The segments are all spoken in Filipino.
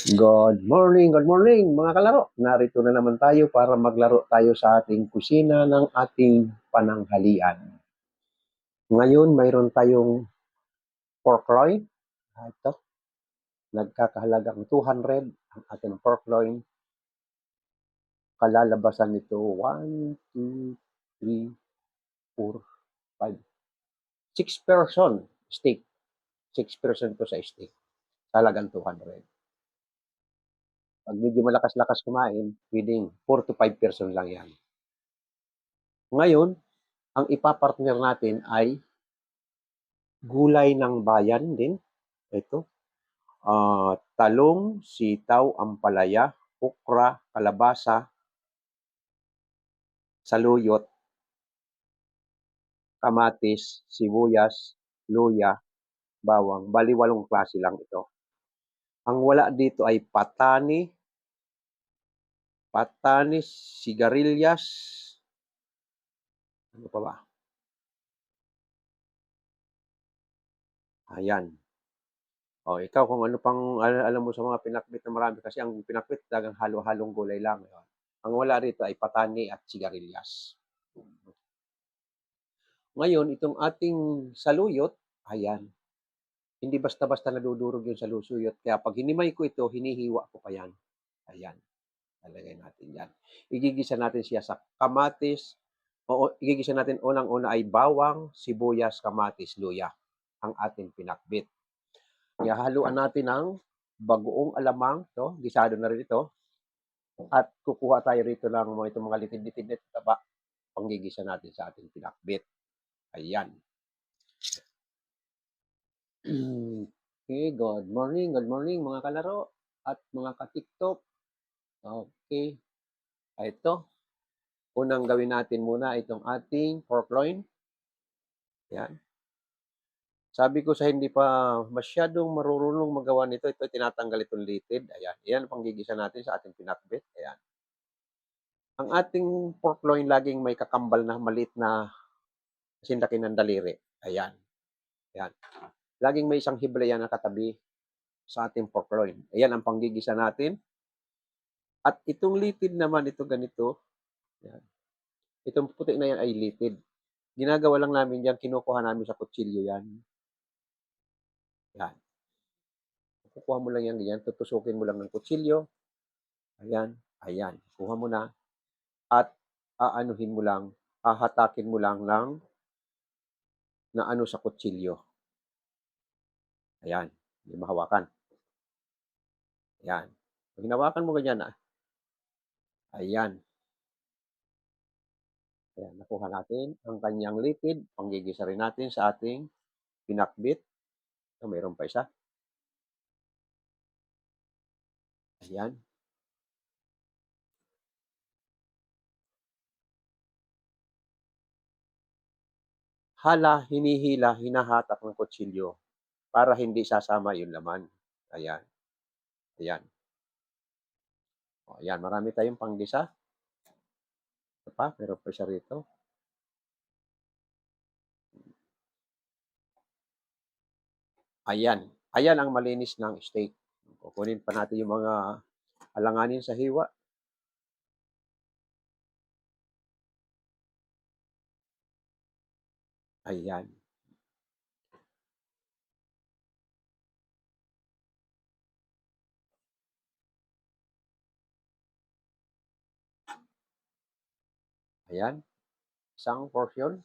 Good morning mga kalaro. Narito na naman tayo para maglaro tayo sa ating kusina ng ating pananghalian. Ngayon mayroon tayong pork loin. Ito, nagkakahalagang 200 ang ating pork loin. Kalalabasan nito 1, 2, 3, 4, 5, 6 person steak. 6 person to sa steak. Halagang 200. Pag medyo malakas-lakas kumain, pwedeng 4 to 5 person lang yan. Ngayon, ang ipapartner natin ay gulay ng bayan din. Ito, talong, sitaw, ampalaya, okra, kalabasa, saluyot, kamatis, sibuyas, luya, bawang. Bali 8 klase lang ito. Ang wala dito ay patanis, sigarilyas, ano pa ba? Ayan. O, ikaw kung ano pang alam mo sa mga pinakbit na marami kasi ang pinakbit talagang halo-halong gulay lang. Ang wala rito ay patani at sigarilyas. Ngayon, itong ating saluyot, ayan, hindi basta-basta nadudurog yung saluyot. Kaya pag hinimay ko ito, hinihiwa ko pa yan. Ayan, lalagay natin yan. Igigisa natin siya sa kamatis. O igigisa natin unang-una ay bawang, sibuyas, kamatis, luya ang ating pinakbit. Ihahaluan natin ng bagoong alamang, to, gisado na rin ito. At kukuha tayo rito ng itong mga litid-litid na taba, panggigisa natin sa ating pinakbit. Ayan. Okay, good morning mga kalaro at mga ka-TikTok. Okay, ito. Unang gawin natin muna itong ating pork loin. Yan. Sabi ko sa hindi pa masyadong marurunong magawa nito, ito tinatanggal itong litid. Ayan, yan ang panggigisa natin sa ating pinakbit. Ayan. Ang ating pork loin laging may kakambal na maliit na sinlaki ng daliri. Ayan. Ayan. Laging may isang hiblaya na katabi sa ating pork loin. Ayan ang panggigisa natin. At itong litid naman, ito ganito. Yan. Itong puti na yan ay litid. Ginagawa lang namin yan, kinukuha namin sa kutsilyo yan. Yan. Kukuha mo lang yan, ganyan. Tutusukin mo lang ng kutsilyo. Ayan. Ayan. Kuha mo na. At aanuhin mo lang, hahatakin mo lang ng na ano sa kutsilyo. Ayan. Hindi mahawakan. Ayan. Pag hinawakan mo ganyan, ayan. Ayan, nakuha natin ang kanyang litid. Panggigisa rin natin sa ating pinakbit. Mayroon pa isa. Ayan. Hinihila, hinahatak ng kutsilyo para hindi sasama yung laman. Ayan. Ayan. O, ayan, marami tayong panggisa. Ito pa, meron pa siya rito. Ayan. Ayan ang malinis ng steak. Kukunin pa natin yung mga alanganin sa hiwa. Ayan. Ayan. Isang portion.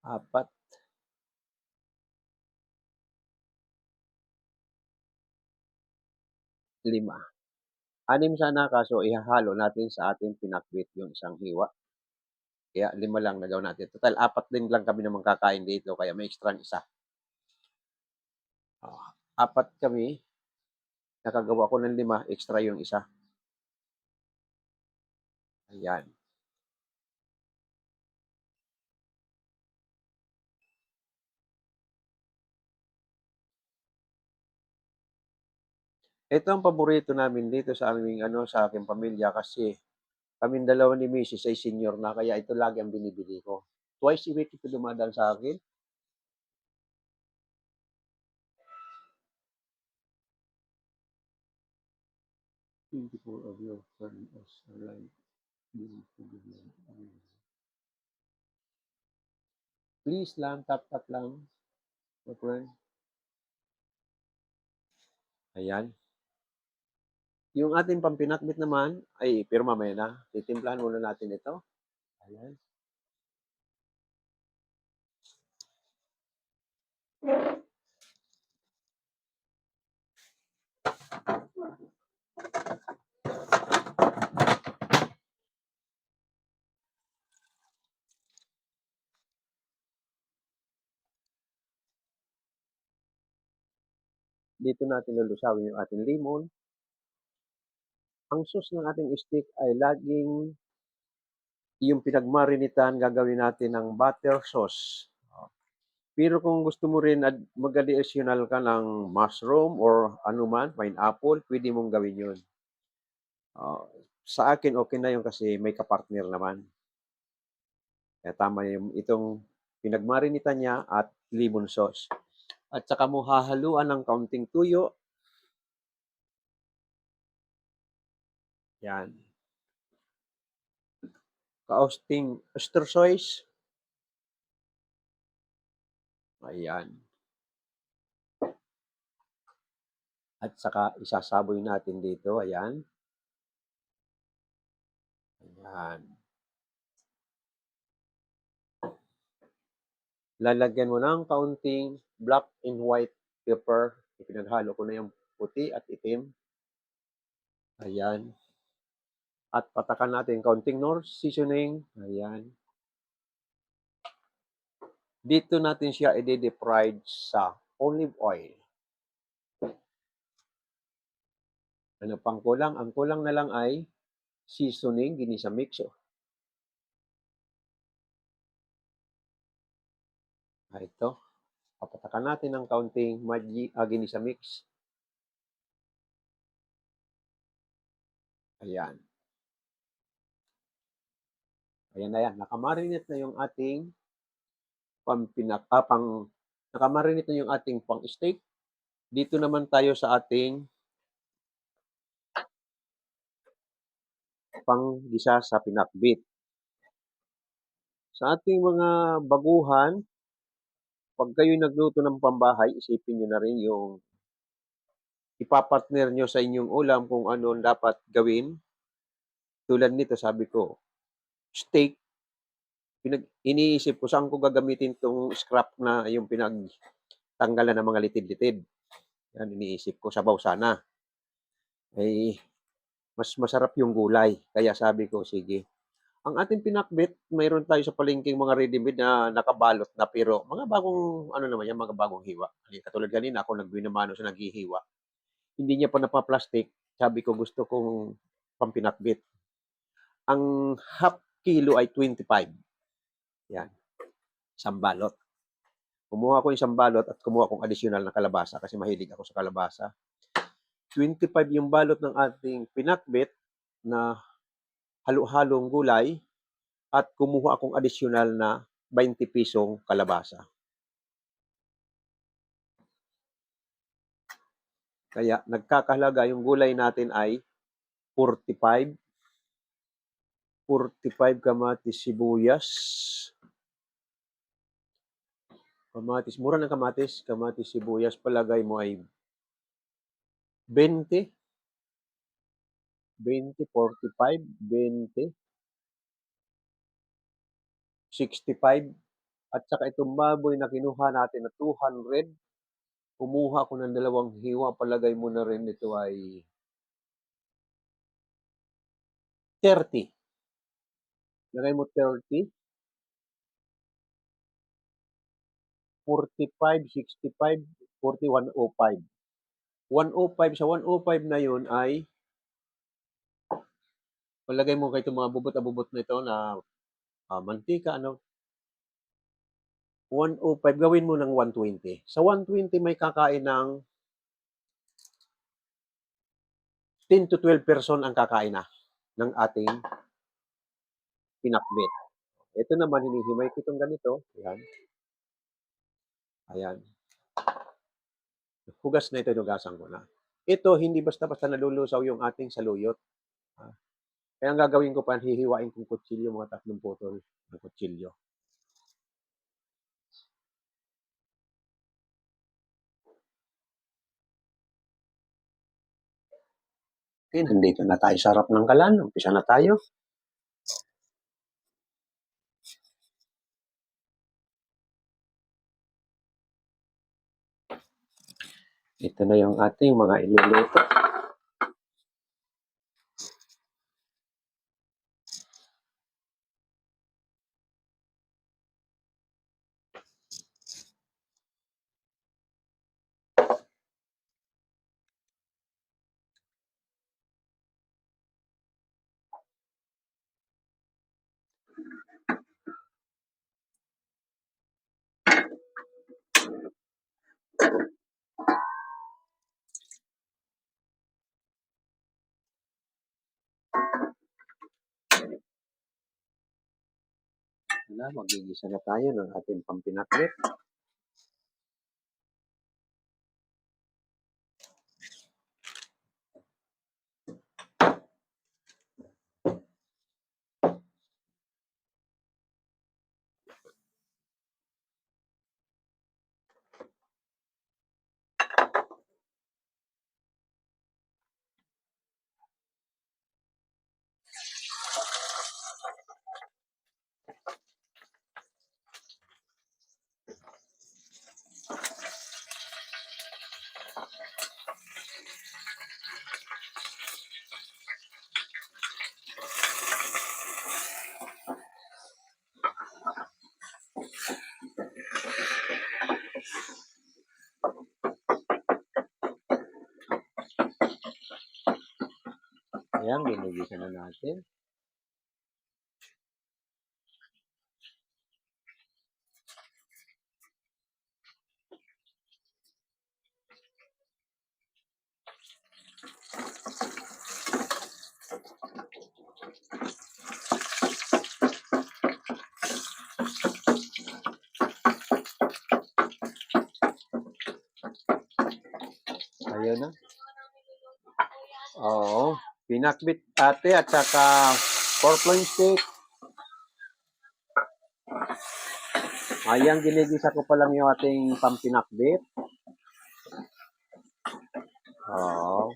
Apat. Lima. Anim sana kaso ihahalo natin sa ating pinakbit yung isang hiwa. Kaya 5 lang na gawin natin. Total, 4 din lang kami naman kakain dito. Kaya may extra isa. 4 kami. Nakagawa ko ng 5. Extra yung isa. Ayan. Ito ang paborito namin dito sa aming ano, sa aking pamilya kasi kaming dalawa ni misis ay senior na kaya ito lagi ang binibili ko. Twice a week ito dumadaan sa akin. 24 of your friends are like please lang, tap-tap lang, my friend. Ayan. Yung ating pampinakbit naman ay pero mamaya na. Titimplahan muna natin ito. Ayan. Dito natin lulusawin yung ating limon. Ang sauce ng ating steak ay laging yung pinagmarinitan, gagawin natin ng butter sauce. Pero kung gusto mo rin at mag-additional ka ng mushroom or anuman, pineapple, pwede mong gawin yun. Sa akin, okay na yun kasi may kapartner naman. Kaya tama yung itong pinagmarinitan niya at lemon sauce. At saka mo hahaluan ng kaunting tuyo. Yan. Kausting oyster sauce. Ayan. At saka isasaboy natin dito. Ayan. Ayan. Lalagyan mo ng kaunting black and white pepper. Ipinaghalo ko na yung puti at itim. Ayan. At patakan natin kaunting Knorr seasoning. Ayan. Dito natin siya i-deep fried sa olive oil. Ano pang kulang? Ang kulang na lang ay seasoning, ginisa mix. Ito. Papatakan natin ng kaunting ginisa mix. Ayan. Ayan na yan. Nakamarinate na yung ating nakamarinate na yung ating pang steak. Dito naman tayo sa ating panggisa sa pinakbit. Sa ating mga baguhan, pag kayo nagluto ng pambahay, isipin nyo na rin yung ipapartner nyo sa inyong ulam kung ano dapat gawin. Tulad nito, sabi ko, steak, iniisip ko saan ko gagamitin tong scrap na yung pinagtanggalan ng mga litid-litid. Yan, iniisip ko, sabaw sana. Ay, mas masarap yung gulay. Kaya sabi ko, sige. Ang ating pinakbit, mayroon tayo sa palengking mga ready-made na nakabalot na pero mga bagong, ano naman yan, mga bagong hiwa. Katulad kanina, ako nagbinamano sa naghihiwa. Hindi niya pa napaplastic. Sabi ko, gusto kong pampinakbit. Ang half kilo ay 25. Yan. Isang balot. Kumuha ko isang balot at kumuha kong additional na kalabasa kasi mahilig ako sa kalabasa. 25 yung balot ng ating pinakbit na halo-halong gulay at kumuha akong additional na 20 pisong kalabasa. Kaya nagkakahalaga yung gulay natin ay 45. 45 kamatis sibuyas. Kamatis, mura ng kamatis. Kamatis sibuyas, palagay mo ay 20. 20, 45, 20, 65. At saka itong baboy na kinuha natin na 200, kumuha ko ng dalawang hiwa, palagay mo na rin ito ay 30. Lagay mo 30, 45, 65, 40, 105. 105, sa 105 na yun ay palagay mo kay itong mga bubot na ito na mantika, ano, 105, gawin mo ng 120. Sa 120 may kakain ng 10 to 12 person ang kakain na ng ating pinakbet. Ito naman, hinihimay ko itong ganito. Ayan. Ayan. Hugas na ito, hugasan ko na. Ito, hindi basta-basta nalulusaw yung ating saluyot. Kaya ang gagawin ko pa, hihiwain kong kutsilyo, mga 3 putol ng kutsilyo. Okay, nandito na tayo sa harap ng kalan. Umpisa na tayo. Ito na yung ating mga iluluto. Magigisa na tayo ng ating pampinakbet. Ayan, binigisa na natin. Ayun na. Oo. Pinakbit ate at saka pork loin steak. Ayan, ginigisa ko pa lang yung ating pampinakbit. Oo.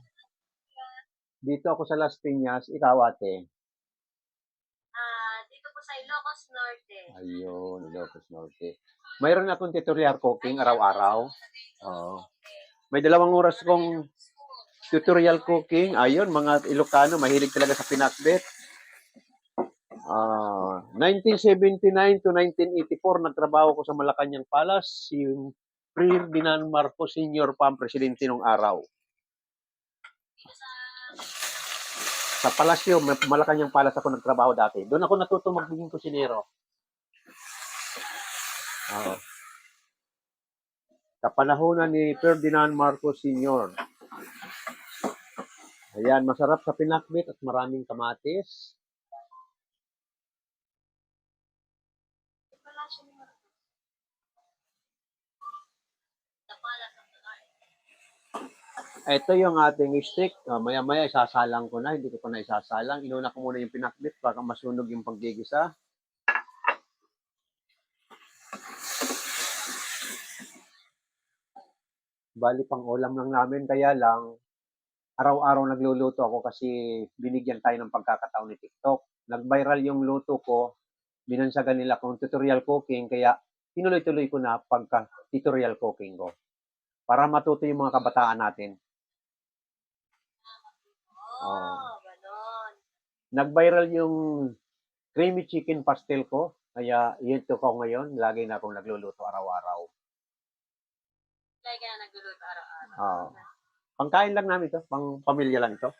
Dito ako sa Las Piñas. Ikaw ate? Dito po sa Ilocos Norte. Ayun, Ilocos Norte. Mayroon akong tutorial cooking araw-araw. Oo. May 2 oras kong tutorial cooking. Ayun, mga Ilocano, mahilig talaga sa pinakbet. 1979 to 1984, nagtrabaho ko sa Malacanang Palace. Si Ferdinand Marcos Sr. pa ang presidente nung araw. Sa palasyo, Malacanang Palace ako nagtrabaho dati. Doon ako natutong magiging kusinero. Oo. Sa panahonan ni Ferdinand Marcos Sr. Ayan, masarap sa pinakbit at maraming kamatis. Ito yung ating steak. Maya-maya isasalang ko na. Hindi ko pa na isasalang. Inuna ko muna yung pinakbit para masunog yung paggigisa. Bali pang ulam lang namin. Kaya lang, araw-araw nagluluto ako kasi binigyan tayo ng pagkakataon ni TikTok. Nag-viral yung luto ko. Binansagan nila kung tutorial cooking. Kaya tinuloy-tuloy ko na pagka-tutorial cooking ko. Para matuto yung mga kabataan natin. Ganon. Nag-viral yung creamy chicken pastel ko. Kaya yun ko ngayon. Lagi na akong nagluluto araw-araw. Lagi ka na nagluluto araw-araw. Pangkain lang namin ito. Pang pamilya lang ito.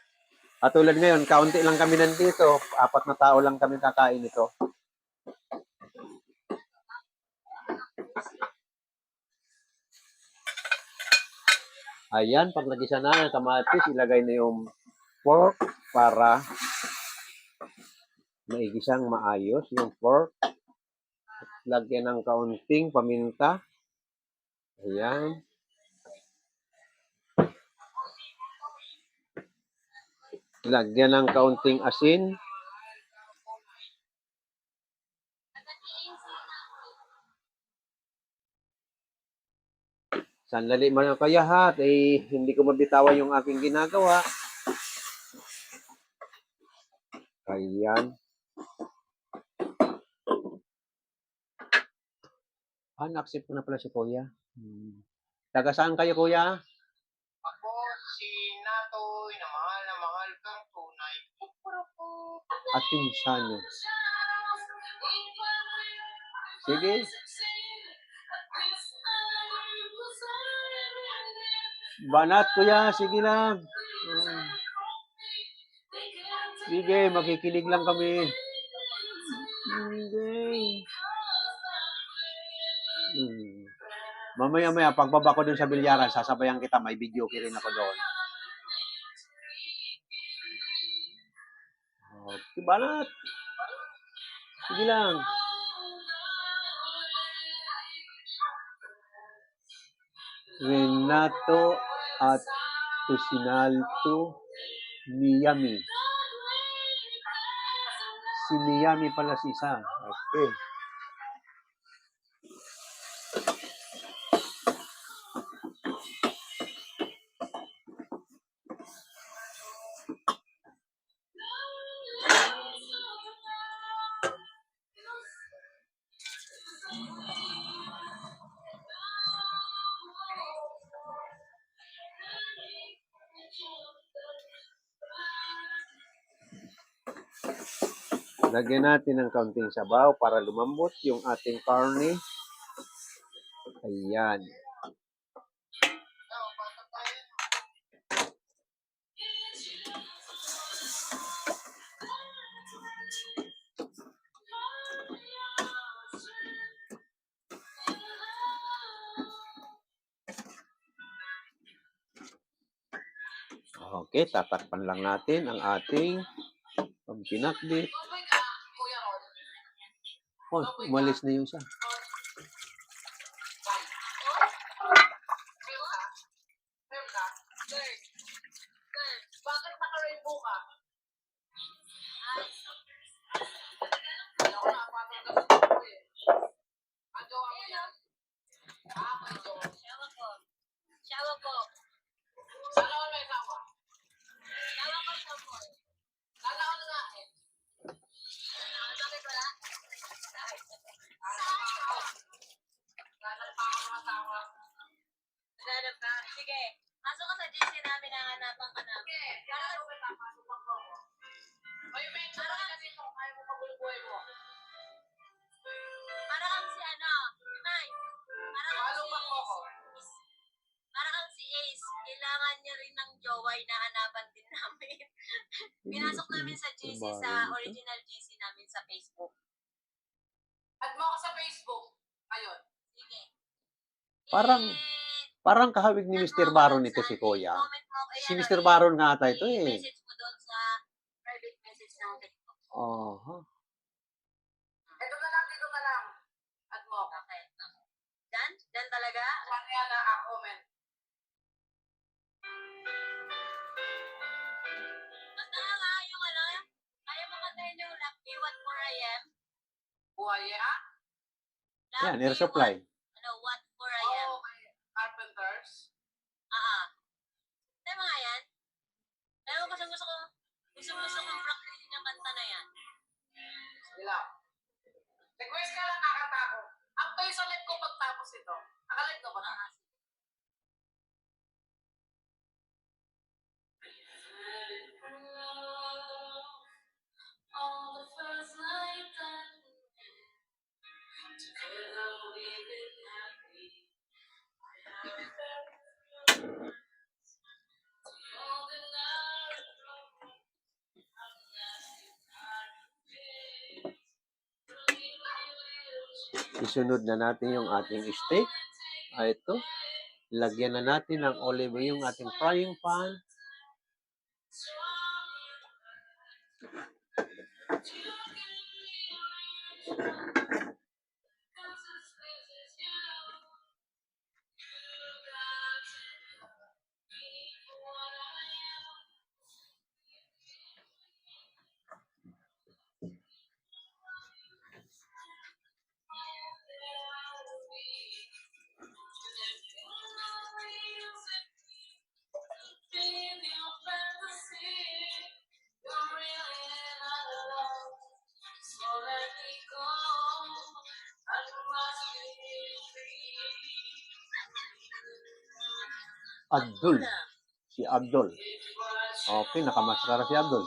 At tulad ngayon, kaunti lang kami nandito. 4 na tao lang kami kakain ito. Ayan, pag nagisa na ng kamatis, ilagay na yung pork para maigisang maayos yung pork. Lagyan ng kaunting paminta. Ayan. Lagyan ng kaunting asin. Sandali mga kayahat, hindi ko mabitawan yung aking ginagawa. Ayan. Na-accept ko na pala si Kuya. Taga saan kayo, Kuya? Ako si Natoy na mahal kang tunay. Atinsano. Sige. Banat, Kuya. Sige lang. Sige, makikinig lang kami. Sige. Mamaya-maya, pagbaba ko dun sa bilyaran, sasabayan kita. May video rin ako doon. Okay, banat. Sige lang. Renato at Tusinalto Miyami. Si Miyami pala si isa. Okay. Lagyan natin ng kaunting sabaw para lumambot yung ating karne. Ayan. Okay, tatakpan lang natin ang ating pinakbit. Oh, umalis na yung isa. Bakit naka-rainbow ka? Shawa ko. Sana ako may sawa. Shawa ko sa mo. Sana ako na eh. Bakit wala? Sana pa ako masawa. Naghanap ka? Sige. Pasok ka sa GC namin, hahanapan ka namin. Kaya ako may papasok ako. May medyo ba kasi ito kaya mo pagulbuhay mo? Para kang si ano, May. Para kang Paano pa ko ako? Para kang si Ace. Kailangan niya rin ng jowa, hinahanapin din namin. Pinasok namin sa GC, sa original GC namin sa Facebook. Add mo ako sa Facebook. Ayun. Sige. Parang kahawig ni Mr. Baron ito si Kuya. Comment mo kay Si Mr. Baron nga ata ito eh. I-message mo doon sa private message ng TikTok. Ito na lang, dito na lang. Add mo ako. Okay. Dan? Dan talaga? Saan yan na comment? Basta nga yung ano, kaya mo kantahin yung Lucky What For I Am. Buhay ah? Yan, air supply. What For I Am. Oh, okay. Carpenters. Tama nga yan. Kaya mo kasi gusto kong practice yung kanta na yan. Sige lang. Request ka lang kakanta ko. Actually, sa live ko pagtapos ito. Nakalive ka ba na? All the first night that together we've been happy. All the night Isunod na natin yung ating steak. Ito. Lagyan na natin ng olive yung ating frying pan. Abdul. Si Abdul. Okay, nakamaskara si Abdul.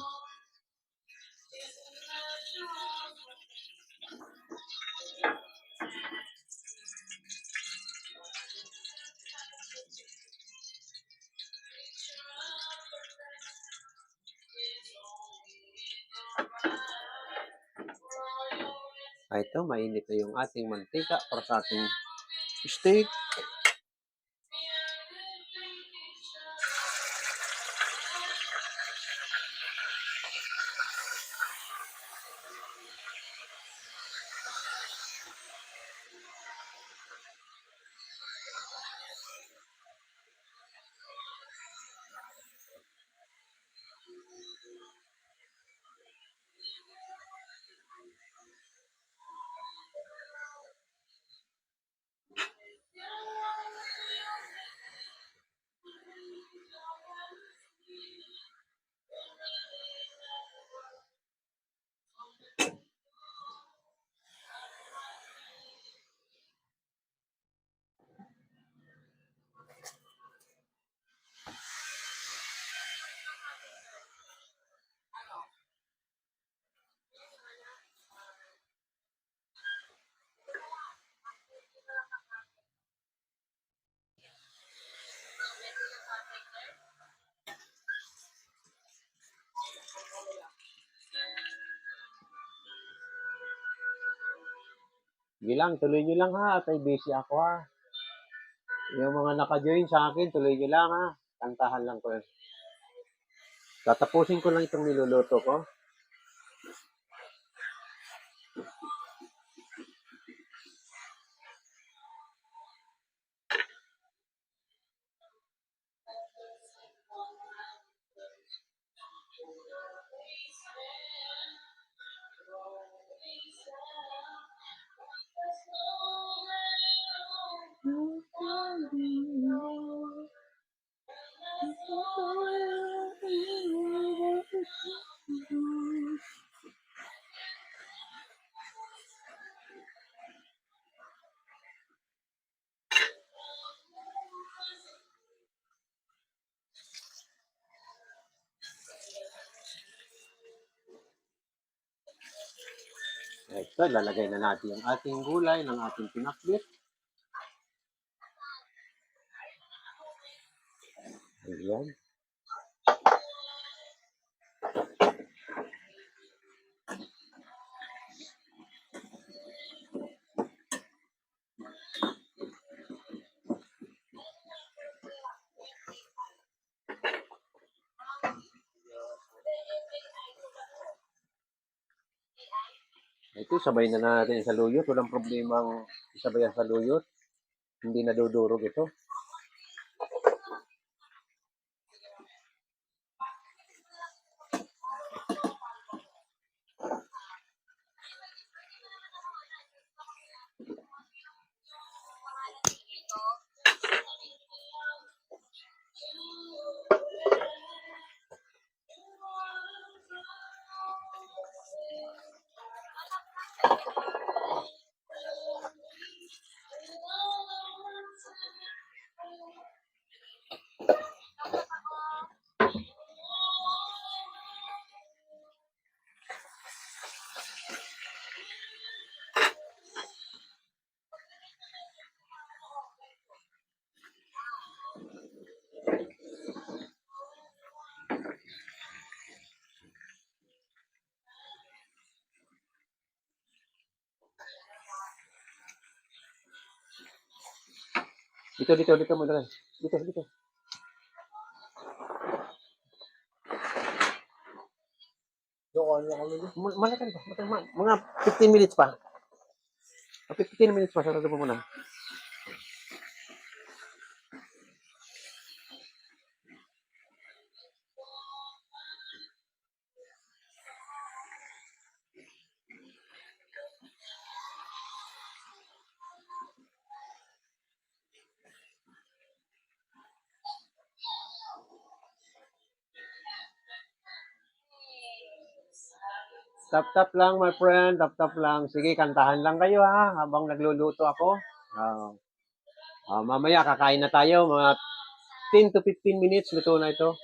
Ito, mainit na yung ating mantika para sa ating steak. Gilang, tuloy nyo lang ha. At ay busy ako ha. Yung mga naka-join sa akin, tuloy nyo lang ha. Kantahan lang ko. Tatapusin ko lang itong niluluto ko. Ito, lalagay na natin yung ating gulay ng ating pinakbit. Ayan. Ito, sabay na natin sa luyot. Walang problemang isabayan sa luyot. Hindi nadudurog ito. Dito mo dali. Dito. Malakan pa. Mga 15 minutes pa. 15 minutes pa. Sarado mo muna. Tap-tap lang, my friend. Tap-tap lang. Sige, kantahan lang kayo ha, habang nagluluto ako. Mamaya, kakain na tayo. Mga 10 to 15 minutes, luto na ito.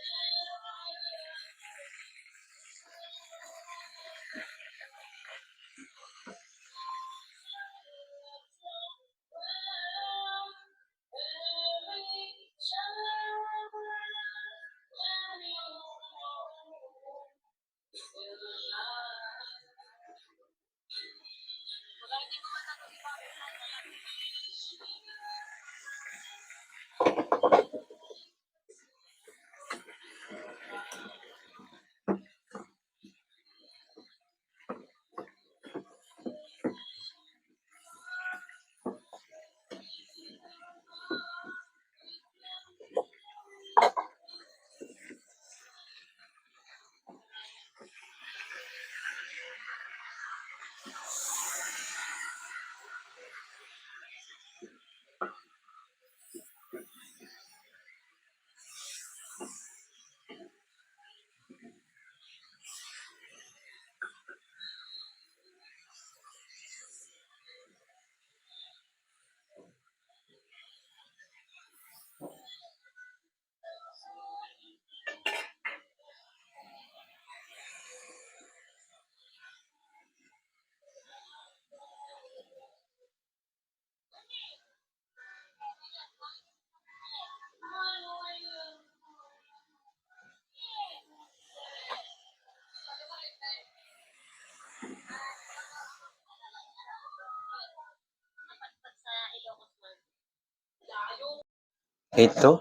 Ito,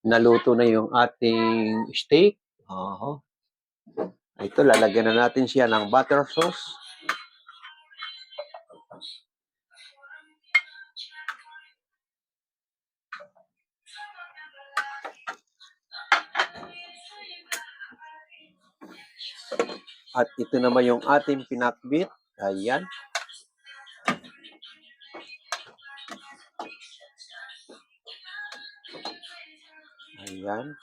naluto na yung ating steak. Ito, lalagyan na natin siya ng butter sauce. At ito naman yung ating pinakbit. Ayan. Ayan.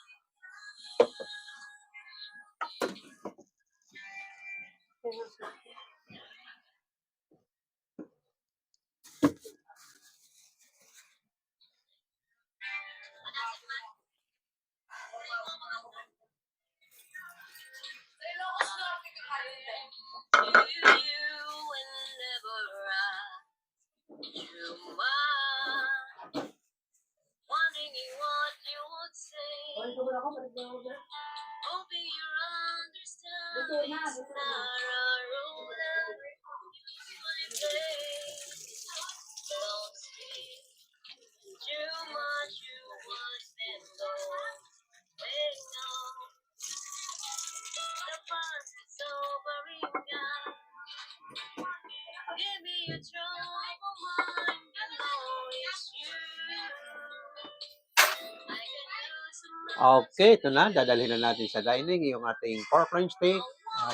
Okay, ito na. Dadalhin na natin sa dining yung ating pork loin steak.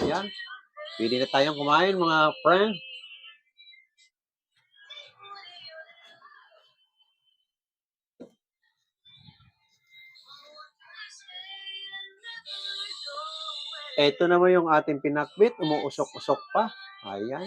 Ayan. Pwede na tayong kumain, mga friend. Ito naman yung ating pinakbit. Umuusok-usok pa. Ayan.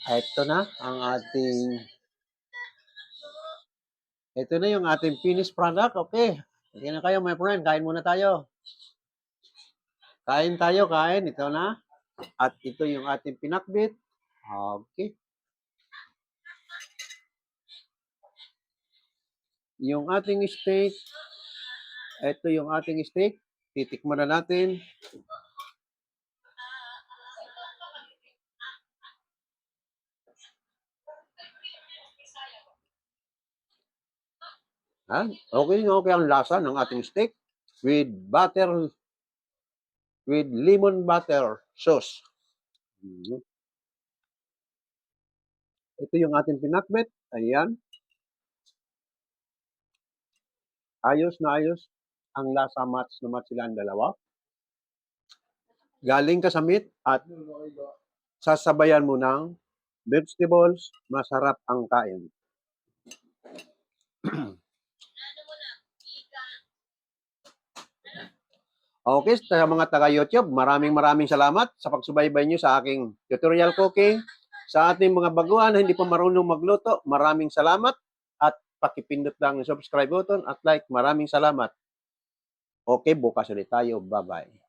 Ito na ang ito na yung ating finished product. Okay. Sige na kayo, my friend. Kain muna tayo. Kain tayo, kain. Ito na. At ito yung ating pinakbit. Okay. Yung ating steak. Ito yung ating steak. Titikman na natin. Ha? Okay ang lasa ng ating steak with lemon butter sauce. Ito yung ating pinakbet. Ayan. Ayos na ayos. Ang lasa match na match sila ang dalawa. Galing ka sa meat at sasabayan mo ng vegetables. Masarap ang kain. Okay, sa mga taga-YouTube, maraming salamat sa pagsubaybay nyo sa aking tutorial cooking. Sa ating mga baguhan na hindi pa marunong magluto, maraming salamat at pakipindot lang ng subscribe button at like. Maraming salamat. Okay, bukas ulit tayo. Bye-bye.